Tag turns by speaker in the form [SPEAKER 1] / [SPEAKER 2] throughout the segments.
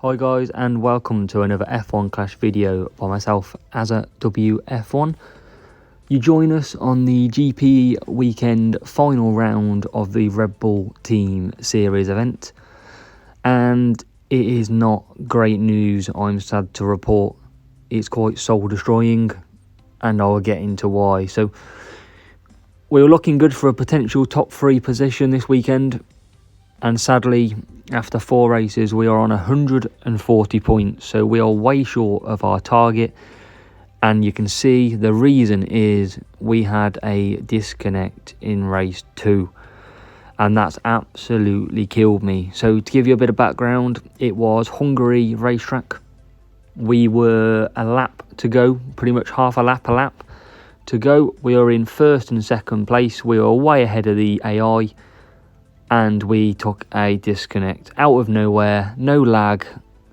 [SPEAKER 1] Hi guys, and welcome to another F1 Clash video by myself, Azza WF1. You join us on the GP weekend final round of the Redbull Team Series event, and it is not great news, I'm sad to report. It's quite soul destroying, and I'll get into why. So we were looking good for a potential top 3 position this weekend, and sadly, after 4 races, we are on 140 points. So we are way short of our target. And you can see the reason is we had a disconnect in race 2. And that's absolutely killed me. So to give you a bit of background, it was Hungary racetrack. We were a lap to go, pretty much half a lap to go. We were in first and second place. We were way ahead of the AI. And we took a disconnect out of nowhere, no lag.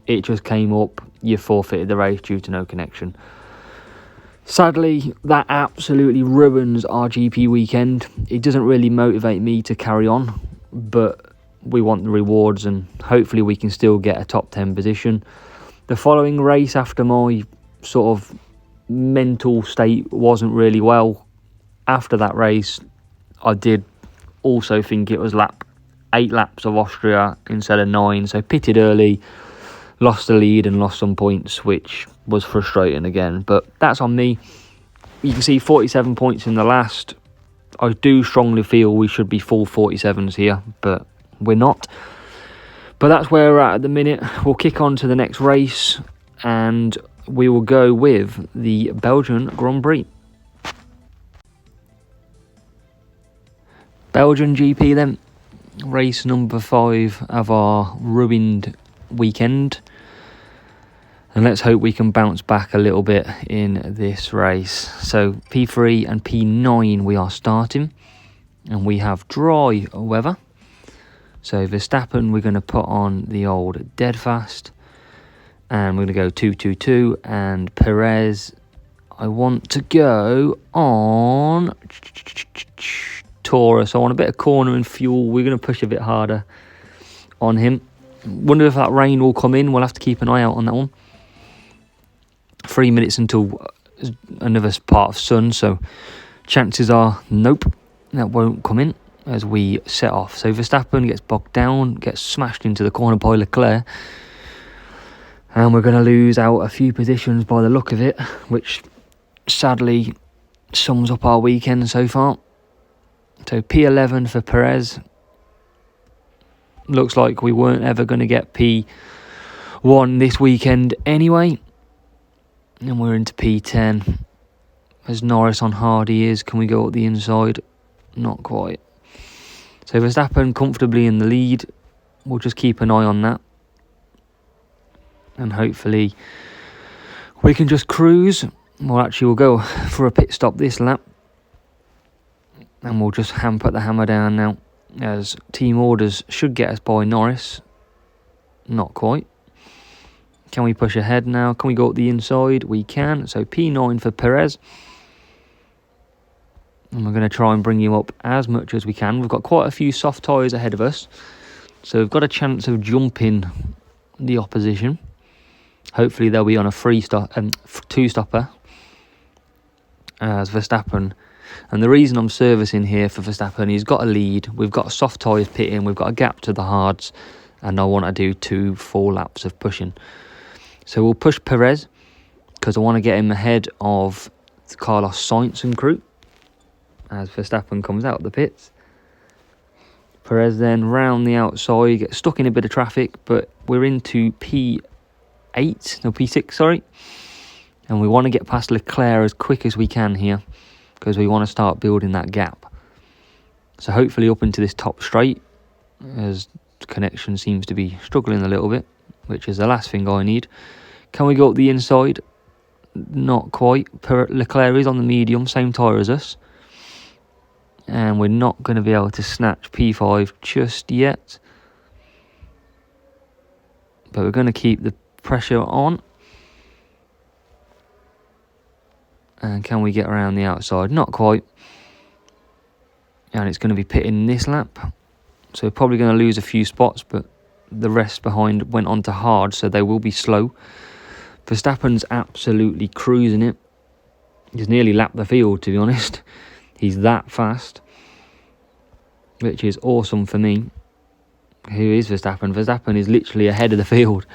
[SPEAKER 1] It just came up. You forfeited the race due to no connection. Sadly, that absolutely ruins our GP weekend. It doesn't really motivate me to carry on, but we want the rewards and hopefully we can still get a top 10 position. The following race, after my sort of mental state wasn't really well, after that race, I did also think it was 8 laps of Austria instead of 9, so pitted early, lost the lead and lost some points, which was frustrating again, but that's on me. You can see 47 points in the last. I do strongly feel we should be full 47s here, but we're not. But that's where we're at the minute. We'll kick on to the next race and we will go with the Belgian Grand Prix. Belgian GP then. Race number 5 of our ruined weekend, and let's hope we can bounce back a little bit in this race. So P3 and P9 we are starting, and we have dry weather. So Verstappen we're going to put on the old dead fast, and we're going to go 2-2-2, and Perez I want to go on Taurus. I want a bit of corner and fuel. We're going to push a bit harder on him. Wonder if that rain will come in. We'll have to keep an eye out on that one. 3 minutes until another part of sun, so chances are nope, that won't come in as we set off. So Verstappen gets bogged down, gets smashed into the corner by Leclerc, and we're going to lose out a few positions by the look of it, which sadly sums up our weekend so far. So P11 for Perez. Looks like we weren't ever going to get P1 this weekend anyway. And we're into P10. As Norris on hard he is, can we go up the inside? Not quite. So Verstappen comfortably in the lead. We'll just keep an eye on that. And hopefully we can just cruise. Well, actually we'll go for a pit stop this lap. And we'll just put the hammer down now, as team orders should get us by Norris. Not quite. Can we push ahead now? Can we go up the inside? We can. So P9 for Perez. And we're going to try and bring him up as much as we can. We've got quite a few soft tyres ahead of us, so we've got a chance of jumping the opposition. Hopefully they'll be on a 2-stopper as Verstappen. And the reason I'm servicing here for Verstappen, he's got a lead. We've got soft tyres pitting. We've got a gap to the hards. And I want to do 2 full laps of pushing. So we'll push Perez, because I want to get him ahead of Carlos Sainz and crew as Verstappen comes out of the pits. Perez then round the outside, gets stuck in a bit of traffic, but we're into P6, sorry. And we want to get past Leclerc as quick as we can here, because we want to start building that gap. So hopefully up into this top straight, as the connection seems to be struggling a little bit, which is the last thing I need. Can we go up the inside? Not quite. Leclerc is on the medium, same tyre as us. And we're not going to be able to snatch P5 just yet. But we're going to keep the pressure on. And can we get around the outside? Not quite. And it's going to be pitting this lap. So we're probably going to lose a few spots, but the rest behind went on to hard, so they will be slow. Verstappen's absolutely cruising it. He's nearly lapped the field, to be honest. He's that fast, which is awesome for me. Who is Verstappen? Verstappen is literally ahead of the field.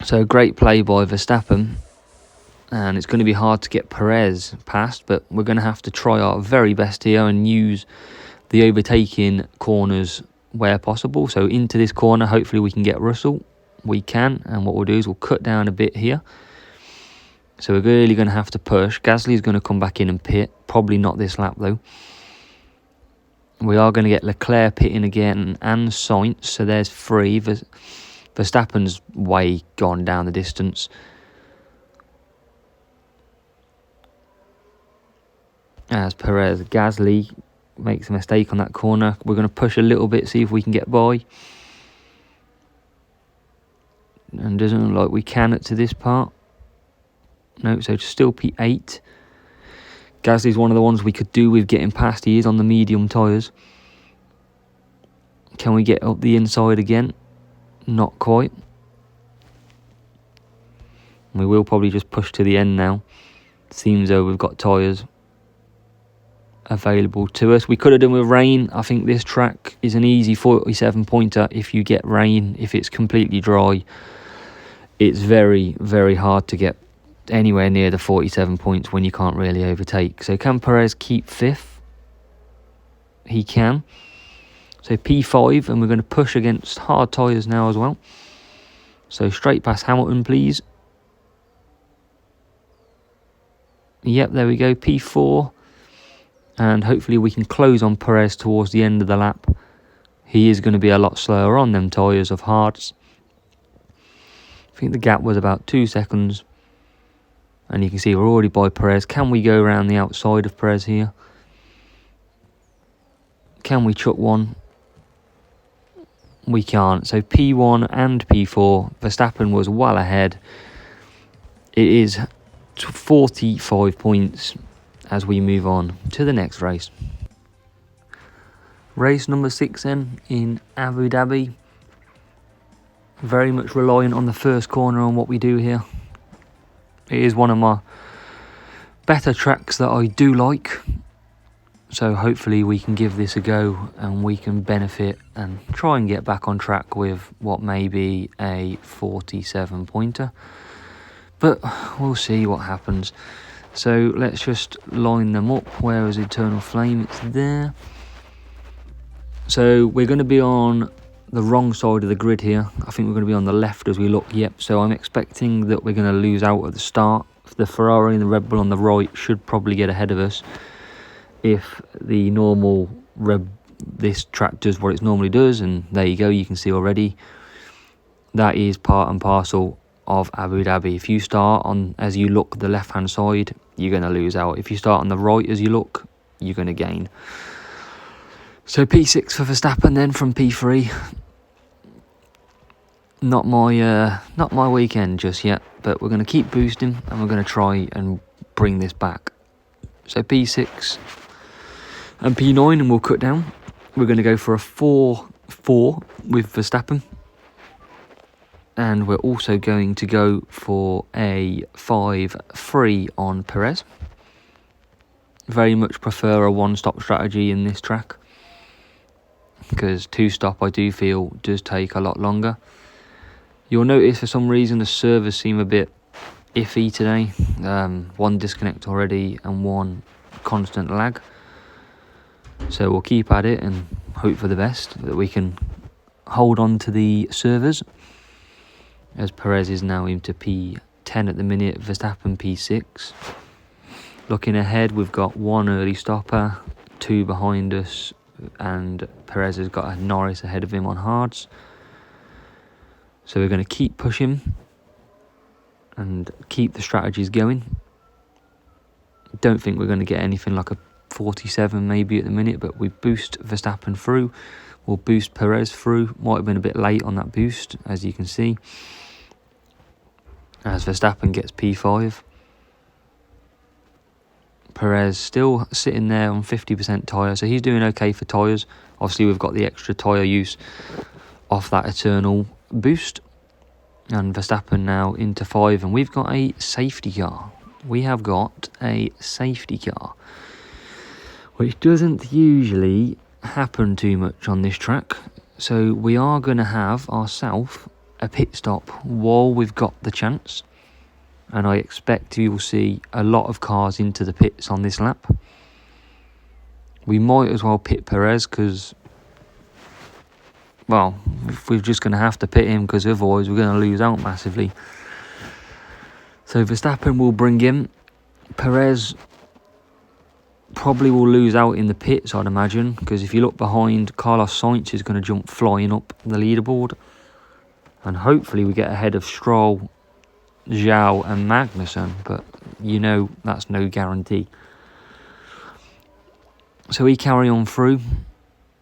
[SPEAKER 1] So great play by Verstappen. And it's going to be hard to get Perez past, but we're going to have to try our very best here and use the overtaking corners where possible. So into this corner, hopefully we can get Russell. We can, and what we'll do is we'll cut down a bit here. So we're really going to have to push. Gasly's going to come back in and pit. Probably not this lap though. We are going to get Leclerc pitting again and Sainz. So there's 3. Verstappen's way gone down the distance. As Perez, Gasly makes a mistake on that corner. We're going to push a little bit, see if we can get by. And doesn't look like we can to this part. No, so still P8. Gasly's one of the ones we could do with getting past. He is on the medium tyres. Can we get up the inside again? Not quite. We will probably just push to the end now. Seems though we've got tyres available to us. We could have done with rain. I think this track is an easy 47 pointer if you get rain. If it's completely dry, it's very, very hard to get anywhere near the 47 points when you can't really overtake. So can Perez keep 5th? He can. So P5, and we're going to push against hard tyres now as well. So straight past Hamilton, please. Yep, there we go, P4. And hopefully we can close on Perez towards the end of the lap. He is going to be a lot slower on them tyres of hards. I think the gap was about 2 seconds. And you can see we're already by Perez. Can we go around the outside of Perez here? Can we chuck one? We can't. So P1 and P4. Verstappen was well ahead. It is 45 points as we move on to the next race. Race number 6 then in Abu Dhabi. Very much reliant on the first corner on what we do here. It is one of my better tracks that I do like. So hopefully we can give this a go and we can benefit and try and get back on track with what may be a 47 pointer. But we'll see what happens. So let's just line them up. Where is Eternal Flame? It's there. So we're going to be on the wrong side of the grid here. I think we're going to be on the left as we look. Yep, so I'm expecting that we're going to lose out at the start. The Ferrari and the Red Bull on the right should probably get ahead of us. If the normal this track does what it normally does, and there you go, you can see already. That is part and parcel of Abu Dhabi. If you start on as you look the left hand side, you're going to lose out. If you start on the right as you look, you're going to gain. So P6 for Verstappen then from P3. Not my weekend just yet, but we're going to keep boosting and we're going to try and bring this back. So P6 and P9, and we'll cut down. We're going to go for a 4-4 with Verstappen. And we're also going to go for a 5-3 on Perez. Very much prefer a one-stop strategy in this track, because 2-stop I do feel does take a lot longer. You'll notice for some reason the servers seem a bit iffy today. One disconnect already and one constant lag. So we'll keep at it and hope for the best, that we can hold on to the servers. As Perez is now into P10 at the minute, Verstappen P6. Looking ahead, we've got 1 early stopper, 2 behind us, and Perez has got a Norris ahead of him on hards. So we're going to keep pushing and keep the strategies going. Don't think we're going to get anything like a 47 maybe at the minute, but we boost Verstappen through. We'll boost Perez through. Might have been a bit late on that boost, as you can see. As Verstappen gets P5. Perez still sitting there on 50% tyre, so he's doing okay for tyres. Obviously we've got the extra tyre use off that eternal boost. And Verstappen now into 5, and we've got a safety car. We have got a safety car, which doesn't usually happen too much on this track. So we are going to have ourselves a pit stop while we've got the chance. And I expect you'll see a lot of cars into the pits on this lap. We might as well pit Perez because, well, we're just going to have to pit him because otherwise we're going to lose out massively. So Verstappen will bring in. Perez probably will lose out in the pits, I'd imagine, because if you look behind, Carlos Sainz is going to jump flying up the leaderboard. And hopefully we get ahead of Stroll, Zhao and Magnussen, but you know that's no guarantee. So we carry on through.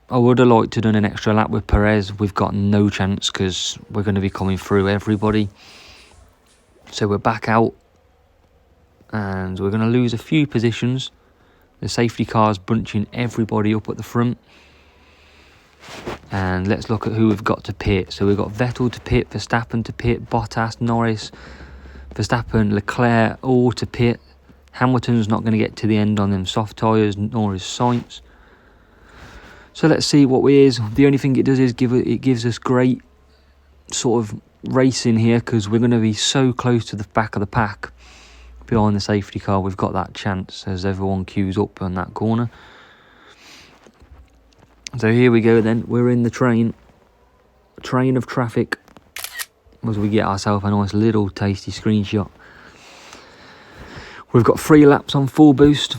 [SPEAKER 1] I would have liked to done an extra lap with Perez. We've got no chance because we're going to be coming through everybody. So we're back out and we're going to lose a few positions. The safety car's bunching everybody up at the front. And let's look at who we've got to pit. So we've got Vettel to pit, Verstappen to pit, Bottas, Norris, Verstappen, Leclerc all to pit. Hamilton's not going to get to the end on them soft tyres, nor is Sainz. So let's see what it is. The only thing it does is it gives us great sort of racing here because we're going to be so close to the back of the pack behind the safety car. We've got that chance as everyone queues up on that corner. So here we go then. We're in the train of traffic as we get ourselves a nice little tasty screenshot. We've got 3 laps on full boost.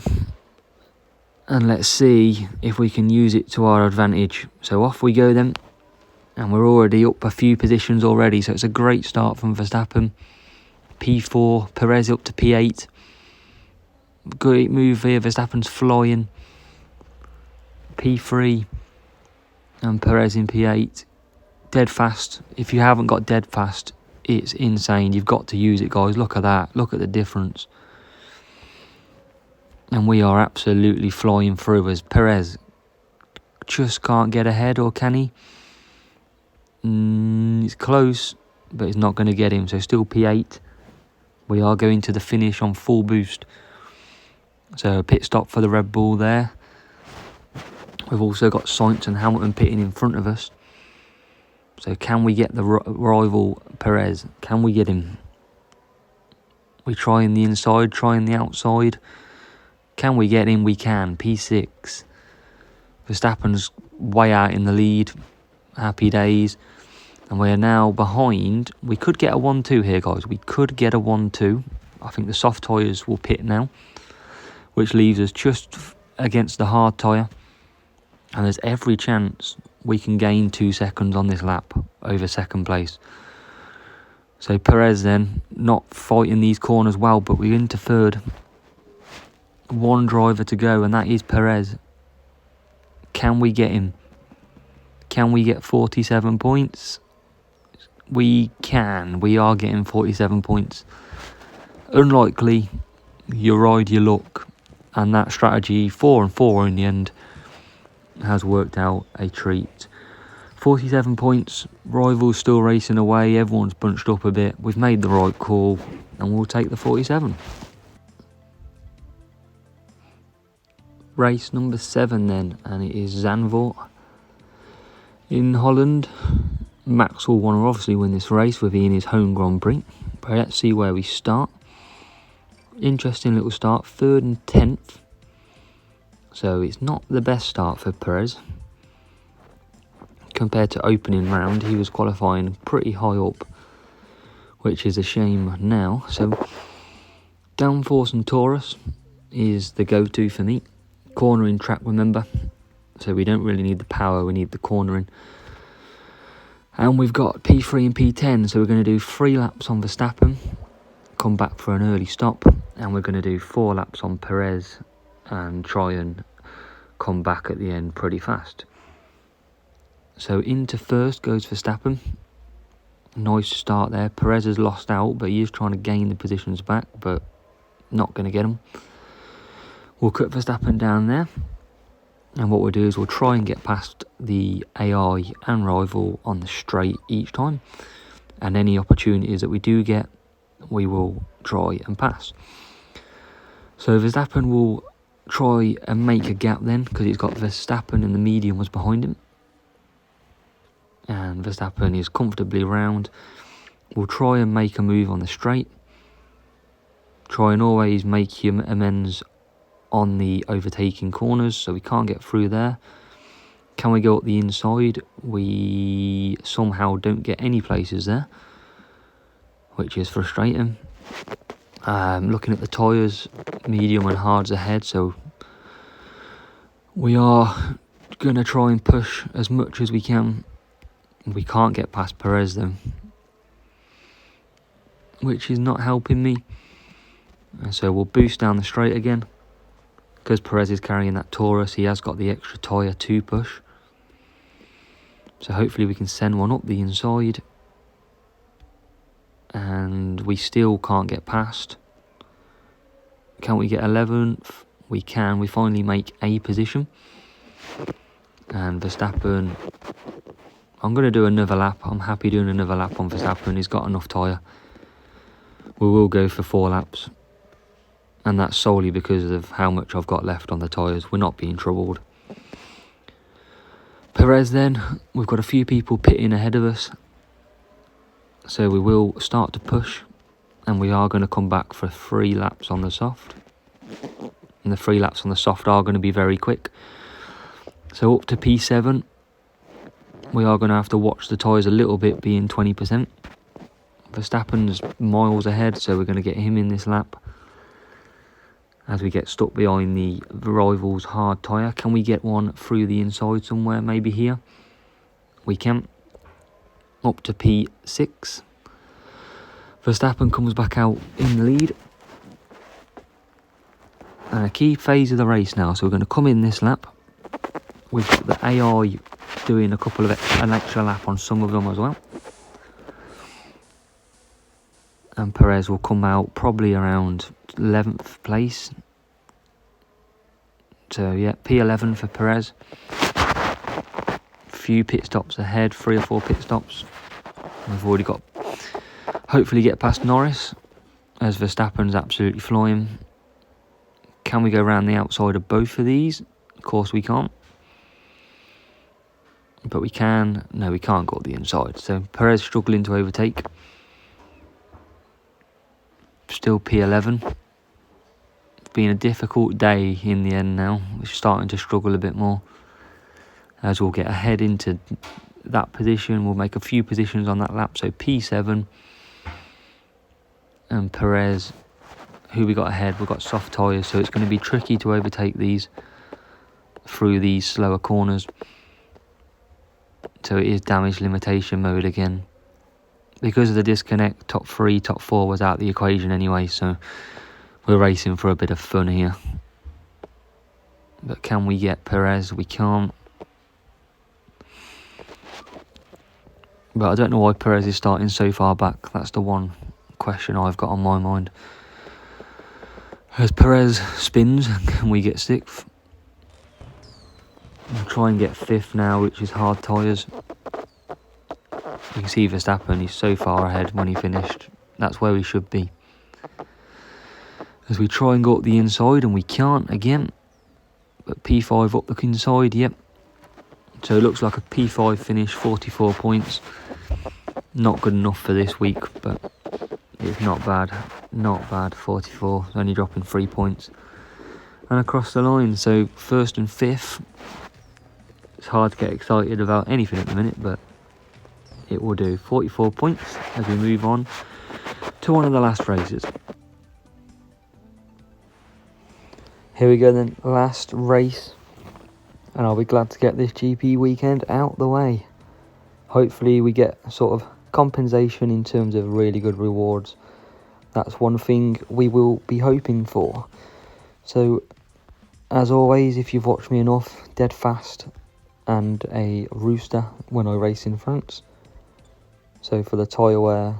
[SPEAKER 1] And let's see if we can use it to our advantage. So off we go then. And we're already up a few positions already. So it's a great start from Verstappen. P4, Perez up to P8. Great move here. Verstappen's flying. P3. And Perez in P8. Dead fast. If you haven't got dead fast, it's insane. You've got to use it, guys. Look at that. Look at the difference. And we are absolutely flying through as Perez just can't get ahead, or can he? It's close, but it's not going to get him. So still P8. We are going to the finish on full boost. So a pit stop for the Red Bull there. We've also got Sainz and Hamilton pitting in front of us. So can we get the rival Perez? Can we get him? We trying the inside, trying the outside. Can we get him? We can. P6. Verstappen's way out in the lead. Happy days. And we are now behind. We could get a 1-2 here, guys. We could get a 1-2. I think the soft tyres will pit now, which leaves us just against the hard tyre. And there's every chance we can gain 2 seconds on this lap over second place. So Perez then, not fighting these corners well, but we're into third. 1 driver to go, and that is Perez. Can we get him? Can we get 47 points? We can. We are getting 47 points. Unlikely. You ride your luck. And that strategy, 4 and 4 in the end, has worked out a treat. 47 points. Rivals still racing away. Everyone's bunched up a bit. We've made the right call, and we'll take the 47. Race number 7 then, and it is Zandvoort in Holland. Max will want to obviously win this race with being his home Grand Prix, but let's see where we start. Interesting little start, 3rd and 10th, so it's not the best start for Perez compared to opening round. He was qualifying pretty high up, which is a shame now. So downforce and Taurus is the go-to for me. Cornering track, remember, so we don't really need the power, we need the cornering. And we've got P3 and P10, so we're going to do 3 laps on Verstappen, come back for an early stop, and we're going to do 4 laps on Perez and try and come back at the end pretty fast. So into first goes Verstappen. Nice start there. Perez has lost out, but he is trying to gain the positions back, but not going to get them. We'll cut Verstappen down there. And what we'll do is we'll try and get past the AI and rival on the straight each time. And any opportunities that we do get, we will try and pass. So Verstappen will try and make a gap then, because he's got Verstappen and the medium was behind him. And Verstappen is comfortably round. We'll try and make a move on the straight. Try and always make him amends on the overtaking corners, so we can't get through there. Can we go up the inside? We somehow don't get any places there, which is frustrating. Looking at the tyres, medium and hard's ahead, so we are going to try and push as much as we can. We can't get past Perez though, which is not helping me. And so we'll boost down the straight again. Because Perez is carrying that Taurus, he has got the extra tyre to push. So hopefully we can send one up the inside. And we still can't get past. Can we get 11th? We can. We finally make a position. And Verstappen, I'm going to do another lap. I'm happy doing another lap on Verstappen. He's got enough tyre. We will go for 4 laps. And that's solely because of how much I've got left on the tyres. We're not being troubled. Perez then, we've got a few people pitting ahead of us. So we will start to push. And we are going to come back for 3 laps on the soft. And the 3 laps on the soft are going to be very quick. So up to P7. We are going to have to watch the tyres a little bit, being 20%. Verstappen's miles ahead, so we're going to get him in this lap. As we get stuck behind the rival's hard tyre. Can we get one through the inside somewhere? Maybe here. We can. Up to P6. Verstappen comes back out in the lead. And a key phase of the race now. So we're going to come in this lap. We've got the AI doing an extra lap on some of them as well. And Perez will come out probably around 11th place. So yeah, P11 for Perez. Few pit stops ahead, 3 or 4 pit stops. We've already got, hopefully get past Norris, as Verstappen's absolutely flying. Can we go around the outside of both of these? Of course we can't. But we can. No, we can't go up the inside. So Perez struggling to overtake. Still P11. It's been a difficult day in the end now. We're starting to struggle a bit more. As we'll get ahead into that position. We'll make a few positions on that lap. So P7. And Perez, who we got ahead, we've got soft tyres. So it's going to be tricky to overtake these through these slower corners. So it is damage limitation mode again. Because of the disconnect, top 3, top 4 was out the equation anyway, so we're racing for a bit of fun here. But can we get Perez? We can't. But I don't know why Perez is starting so far back. That's the one question I've got on my mind. As Perez spins, can we get 6th? We'll try and get 5th now, which is hard tyres. You can see Verstappen, he's so far ahead when he finished. That's where we should be. As we try and go up the inside, and we can't again. But P5 up the inside, yep. So it looks like a P5 finish, 44 points. Not good enough for this week, but it's not bad. Not bad, 44. Only dropping 3 points. And across the line, so 1st and 5th. It's hard to get excited about anything at the minute, but it will do. 44 points as we move on to one of the last races. Here we go then, last race. And I'll be glad to get this GP weekend out the way. Hopefully we get sort of compensation in terms of really good rewards. That's one thing we will be hoping for. So, as always, if you've watched me enough, dead fast and a rooster when I race in France. So for the tyre wear,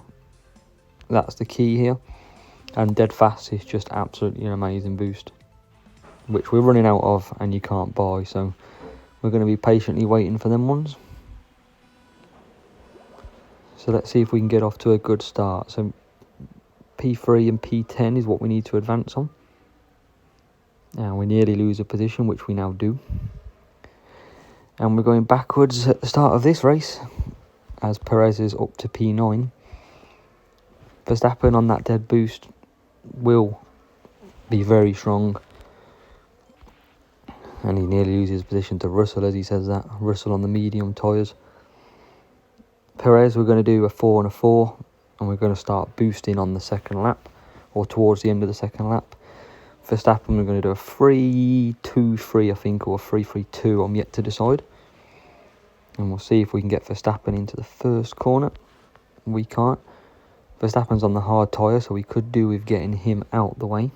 [SPEAKER 1] that's the key here. And dead fast is just absolutely an amazing boost. which we're running out of and you can't buy, so we're going to be patiently waiting for them ones. So let's see if we can get off to a good start. So P3 and P10 is what we need to advance on. Now we nearly lose a position, which we now do. And we're going backwards at the start of this race, as Perez is up to P9. Verstappen on that dead boost will be very strong. And he nearly loses position to Russell as he says that. Russell on the medium tyres. Perez, we're going to do a 4 and a 4. And we're going to start boosting on the second lap. Or towards the end of the second lap. Verstappen, we're going to do a 3-2-3 I think. Or a 3-3-2. I'm yet to decide. And we'll see if we can get Verstappen into the first corner. We can't. Verstappen's on the hard tyre, so we could do with getting him out the way.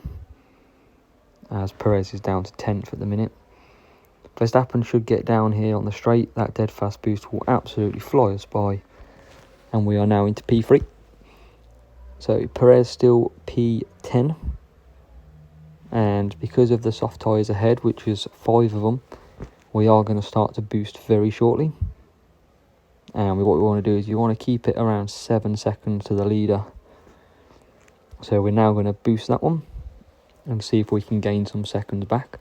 [SPEAKER 1] As Perez is down to 10th at the minute. Verstappen should get down here on the straight. That dead fast boost will absolutely fly us by. And we are now into P3. So Perez still P10. And because of the soft tyres ahead, which is 5 of them, we are going to start to boost very shortly. And what we want to do is you want to keep it around 7 seconds to the leader. So we're now going to boost that one and see if we can gain some seconds back.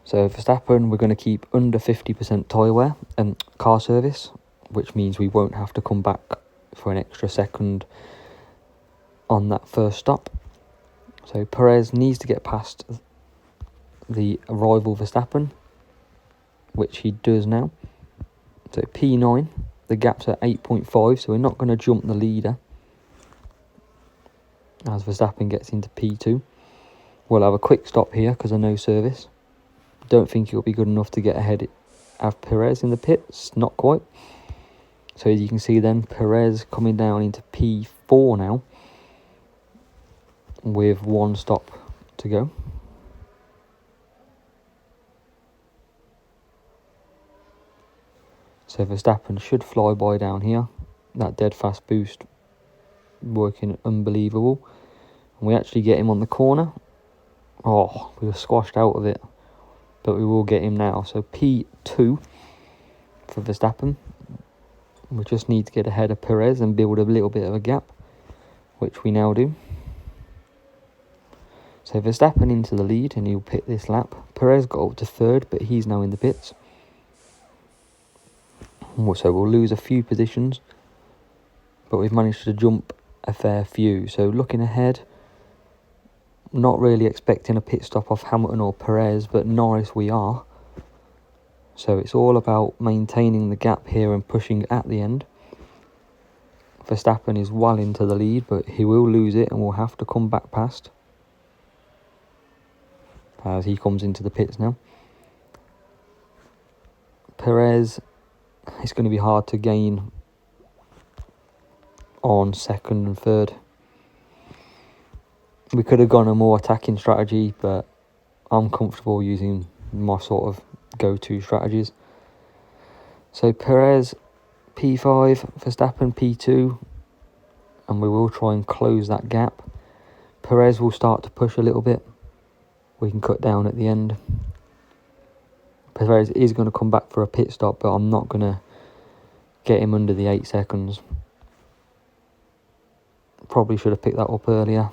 [SPEAKER 1] So Verstappen, we're going to keep under 50% tyre wear and car service, which means we won't have to come back for an extra second on that first stop. So Perez needs to get past the rival Verstappen, which he does now. So P9, the gap's at 8.5, so we're not going to jump the leader as Verstappen gets into P2. We'll have a quick stop here because of no service. Don't think it'll be good enough to get ahead of Perez in the pits, not quite. So as you can see then, Perez coming down into P4 now with 1 stop to go. So Verstappen should fly by down here. That dead fast boost working unbelievable. And we actually get him on the corner. Oh, we were squashed out of it. But we will get him now. So P2 for Verstappen. We just need to get ahead of Perez and build a little bit of a gap, which we now do. So Verstappen into the lead and he'll pit this lap. Perez got up to 3rd, but he's now in the pits. So we'll lose a few positions, but we've managed to jump a fair few. So looking ahead, not really expecting a pit stop off Hamilton or Perez, but Norris we are. So it's all about maintaining the gap here and pushing at the end. Verstappen is well into the lead, but he will lose it and will have to come back past as he comes into the pits now. Perez, it's going to be hard to gain on 2nd and 3rd. We could have gone a more attacking strategy, but I'm comfortable using my sort of go-to strategies. So Perez P5, Verstappen P2, and we will try and close that gap. Perez will start to push a little bit. We can cut down at the end. Perez is going to come back for a pit stop, but I'm not going to get him under the 8 seconds. Probably should have picked that up earlier,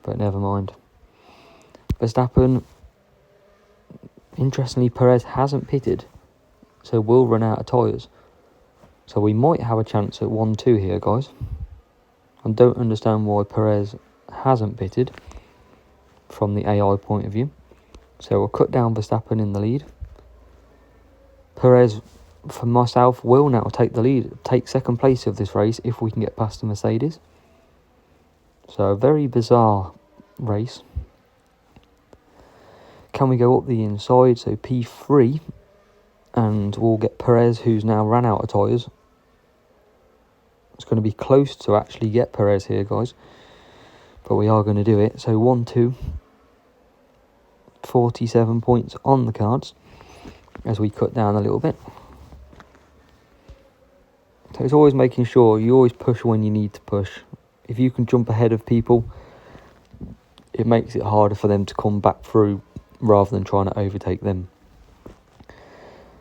[SPEAKER 1] but never mind. Verstappen, interestingly, Perez hasn't pitted, so we'll run out of tyres. So we might have a chance at 1-2 here, guys. I don't understand why Perez hasn't pitted from the AI point of view. So we'll cut down Verstappen in the lead. Perez, for myself, will now take the lead, take 2nd place of this race if we can get past the Mercedes. So a very bizarre race. Can we go up the inside? So P3, and we'll get Perez, who's now ran out of tyres. It's going to be close to actually get Perez here, guys, but we are going to do it. So 1-2, 47 points on the cards as we cut down a little bit. So it's always making sure you always push when you need to push. If you can jump ahead of people, it makes it harder for them to come back through rather than trying to overtake them.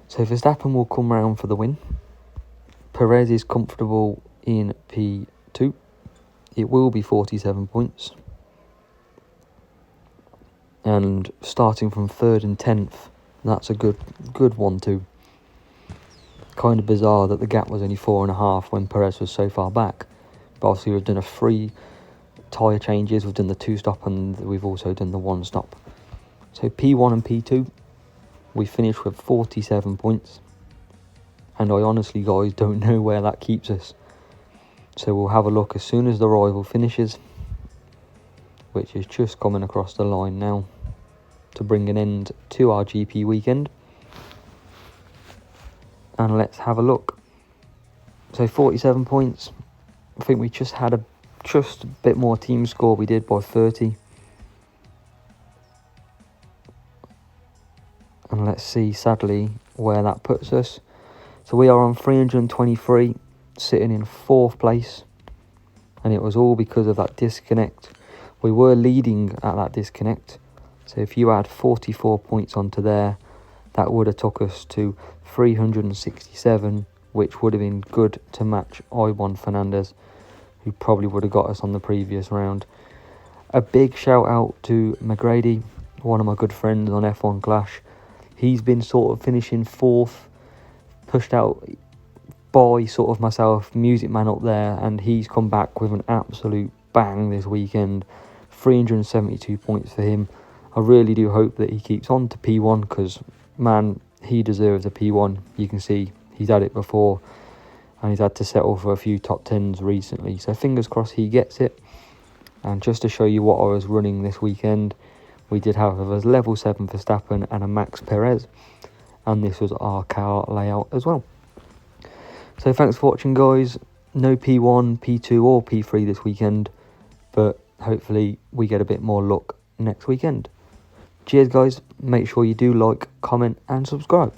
[SPEAKER 1] So Verstappen will come round for the win. Perez is comfortable in P2. It will be 47 points. And starting from 3rd and 10th, that's a good 1-2. Kind of bizarre that the gap was only 4.5 when Perez was so far back. But obviously we've done a 3 tyre changes, we've done the 2-stop, and we've also done the 1-stop. So P1 and P2, we finished with 47 points. And I honestly, guys, don't know where that keeps us. So we'll have a look as soon as the rival finishes, which is just coming across the line now to bring an end to our GP weekend. And let's have a look. So 47 points. I think we just had a bit more team score. We did by 30. And let's see, sadly, where that puts us. So we are on 323, sitting in 4th place. And it was all because of that disconnect. We were leading at that disconnect. So if you add 44 points onto there, that would have took us to 367, which would have been good to match I1 Fernandez, who probably would have got us on the previous round. A big shout out to McGrady, one of my good friends on F1 Clash. He's been sort of finishing 4th, pushed out by sort of myself, Music Man up there, and he's come back with an absolute bang this weekend. 372 points for him. I really do hope that he keeps on to P1 because, man, he deserves a P1. You can see he's had it before and he's had to settle for a few top 10s recently. So fingers crossed he gets it. And just to show you what I was running this weekend, we did have a level 7 Verstappen and a Max Perez. And this was our car layout as well. So thanks for watching, guys. No P1, P2 or P3 this weekend, but hopefully we get a bit more luck next weekend. Cheers, guys. Make sure you do like, comment and subscribe.